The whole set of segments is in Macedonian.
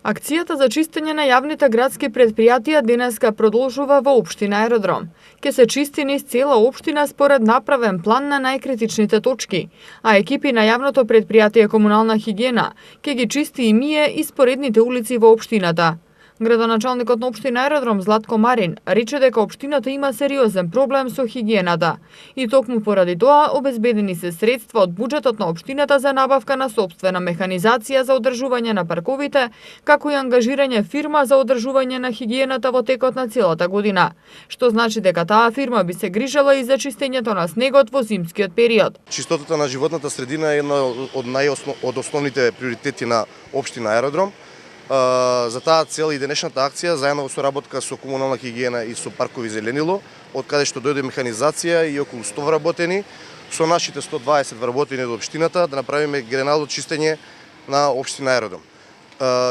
Акцијата за чистење на јавните градски предпријатија денеска продолжува во општина Аеродром. Ке се чисти низ цела општина според направен план на најкритичните точки, а екипи на јавното предпријатие Комунална хигиена ке ги чисти и мие и споредните улици во општината. Градоначалникот на општина Аеродром Златко Марин рече дека општината има сериозен проблем со хигиената и токму поради тоа обезбедени се средства од буџетот на општината за набавка на сопствена механизација за одржување на парковите, како и ангажирање фирма за одржување на хигиената во текот на целата година, што значи дека таа фирма би се грижала и за чистењето на снегот во зимскиот период. Чистотата на животната средина е една од основните приоритети на општина Аеродром. За таа цел и денешната акција, заедно во соработка со Комунална хигиена и со Паркови Зеленило, од каде што дојде механизација и околу 100 вработени, со нашите 120 вработени од општината, да направиме генерално чистење на општина Аеродром.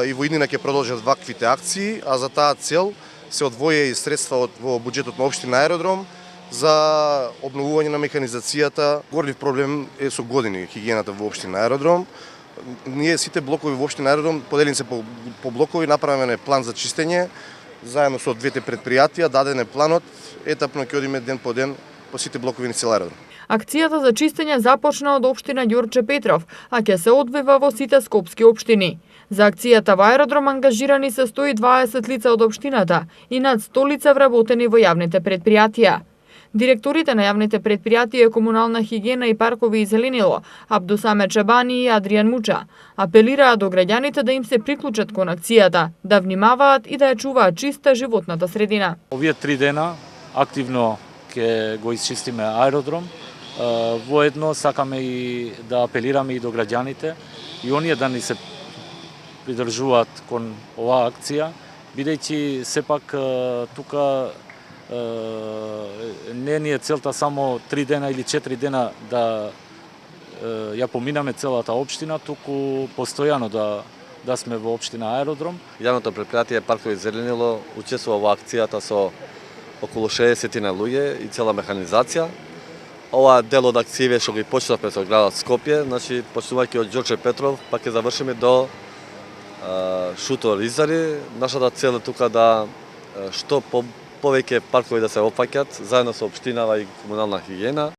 И во иднина ќе продолжат ваквите акции, а за таа цел се одвоја и средства во буџетот на општина Аеродром за обновување на механизацијата. Горлив проблем е со години хигиената во општина Аеродром. Ние сите блокови во општина Аеродром поделени се по блокови, направен е план за чистење, заедно со двете предпријатија, даден е планот, етапно ќе одиме ден по ден по сите блокови на цел Аеродром. Акцијата за чистење започна од општина Ѓорче Петров, а ќе се одвива во сите скопски општини. За акцијата во Аеродром ангажирани се 120 лица од општината и над 100 лица вработени во јавните предпријатија. Директорите на јавните предпријатија Комунална хигиена и Паркови и Зеленило, Абдусаме Чабани и Адријан Муча, апелираа до граѓаните да им се приклучат кон акцијата, да внимаваат и да ја чуваат чиста животната средина. Овие 3 дена активно ќе го исчистиме Аеродром. Воедно сакаме и да апелираме и до граѓаните и оние да ни се придржуваат кон оваа акција, бидејќи сепак тука не ни е целта само 3 дена или 4 дена да ја поминаме целата општина, туку постојано да сме во општина Аеродром. Јавното предпријатие Паркови Зеленило учествува во акцијата со околу 60 на луѓе и цела механизација. Ова дел од акцијите што ги почнавме со градот Скопје, значи почнувајќи од Ѓорче Петров, па ќе завршиме до Шуто Ризари. Нашата цел е тука да што повеќе паркови да се опфаќат, заедно со општинава и Комунална хигиена.